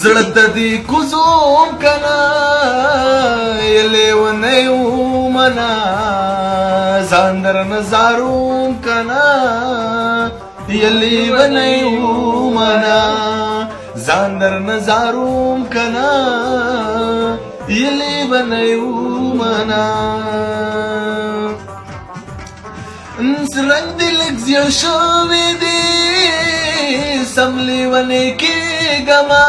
زړه ته دې کوزوم کنه لیونی ومنه ځان درنه زاروم کنه لیونی ومنه ځان درنه زاروم کنه لیونی ومنه رنگ دې لږ زیړ شوی دی سم لیونی کېږمه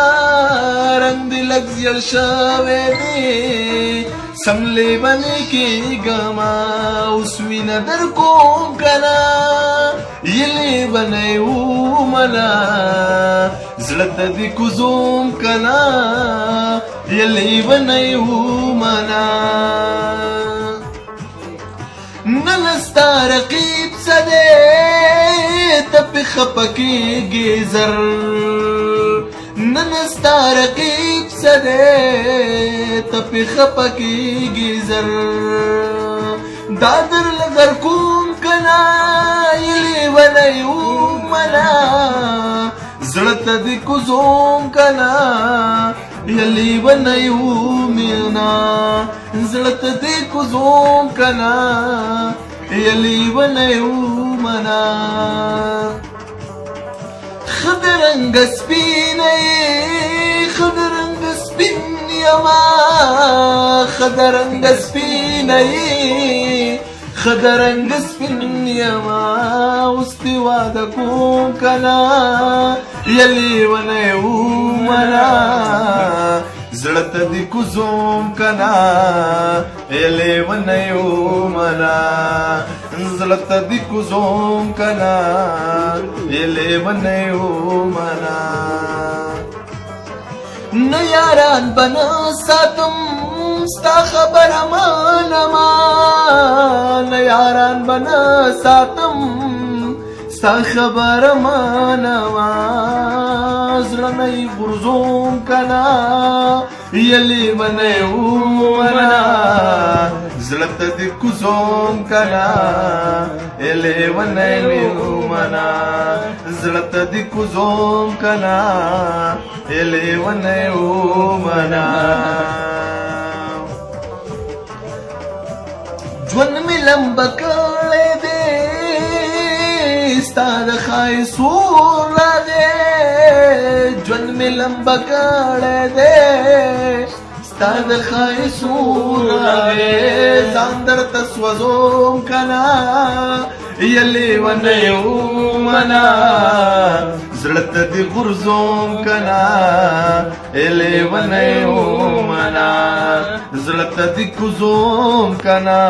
رنگ دې لږ زیړ شوی دی سم لیونی کېږمه اوس مینه در کوم کنه لیونی ومنه زړه ته دې کوزوم کنه لیونی ومنه نن ستا رقیب څه دی ته پې خفه کېږې زر نن ستا رقیب څه دی ته پې خفه کېږې زر دا درله در کوم کنه لیونی ومنه زړه ته دې کوزوم کنه لیونی ومنه زړه ته دې کوزوم کنه لیونی ومنه ښه د رنګه سپینه یې ښه د رنګه سپین یمه ښه د رنګه سپینه یې ښه د رنګه سپین یمه اوس دې واده کوم کنه لیونی ومنه زړه ته دې کوزوم کنه لیونی ومنه زړه ته دې کوزوم کنه لیونی ومنه نه یاران به نه ساتم ستا خبره منمه نه یاران به نه ساتم ستا خبره منمه زړه نه یې غورځوم کنه لیونی ومنه زړه ته دې کوزوم کنه لیونی ومنه زړه ته دې کوزوم کنه لیونی ومنه ژوند مې لمبه کړی دی ستا د ښایستو راغی ژوند مې لمبه کړی دی ستا د ښایستو راغی ځان درته سوځوم کنه لیونی ومنه زړه ته دې غورځوم کنه لیونی ومنه زړه ته دې کوزوم کنه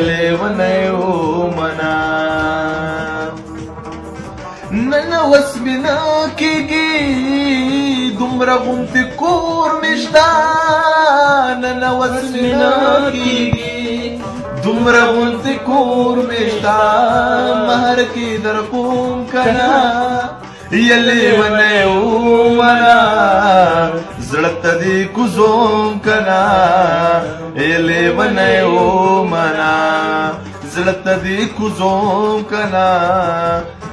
لیونی ومنه نن اوس مې نه کېږي دومره غوندې کور مې شته نن اوس مې نه کېږي دومره غوندې کور مې شته مهر کې در کوم کنه لیونی ومنه زړه ته دې کوزوم کنه لیونی ومنه زړه ته دې کوزوم کنه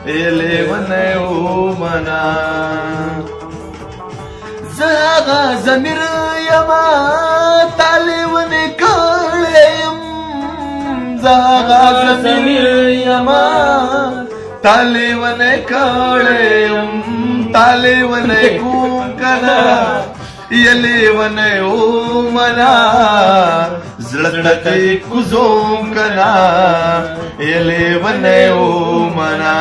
لیونی ومنه زه هغه ضمیر یمه تا لیونی کړی یم زه هغه ضمیر یمه تا لیونی کړی یم تا لیونی کوم کنه لیونی ومنه زړه ته دې کوزوم کنه لیونی ومنه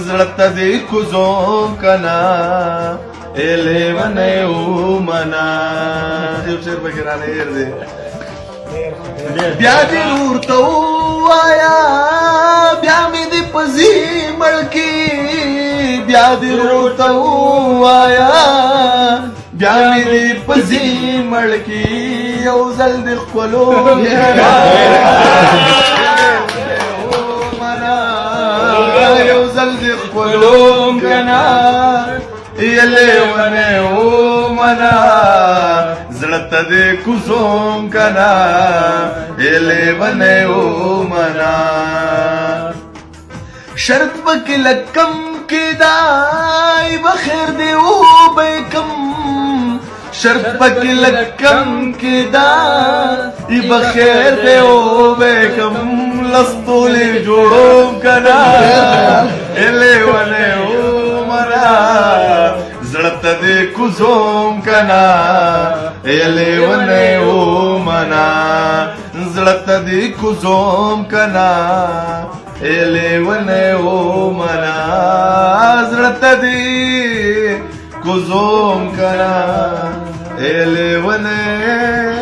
زړه ته دې کوزوم کنه لیونی ومنه یو شعر پکې رانه هېر دی بیا دې ورته ووایه بیا مې دې په ځي مړ کي بیا دې ورته ووایه بیا مې دې په ځي مړ کي یو ځل دې ښکلو یو ځل دې ښکلوم کنه لیونی ومنه زړه ته دې کوزوم کنه لیونی ومنه شرط پکې لږ کم کېدای بخیر دې وبه کم شرط پکې لکم کېدا ای بخیر دی او بیکم لستولې جوړوم کنا اله ونه او مرا زړه ته دې کوزوم کنا اله ونه او منا زړه ته دې کوزوم کنا اله ونه او منا زړه ته دې کوزوم کنا اله ونه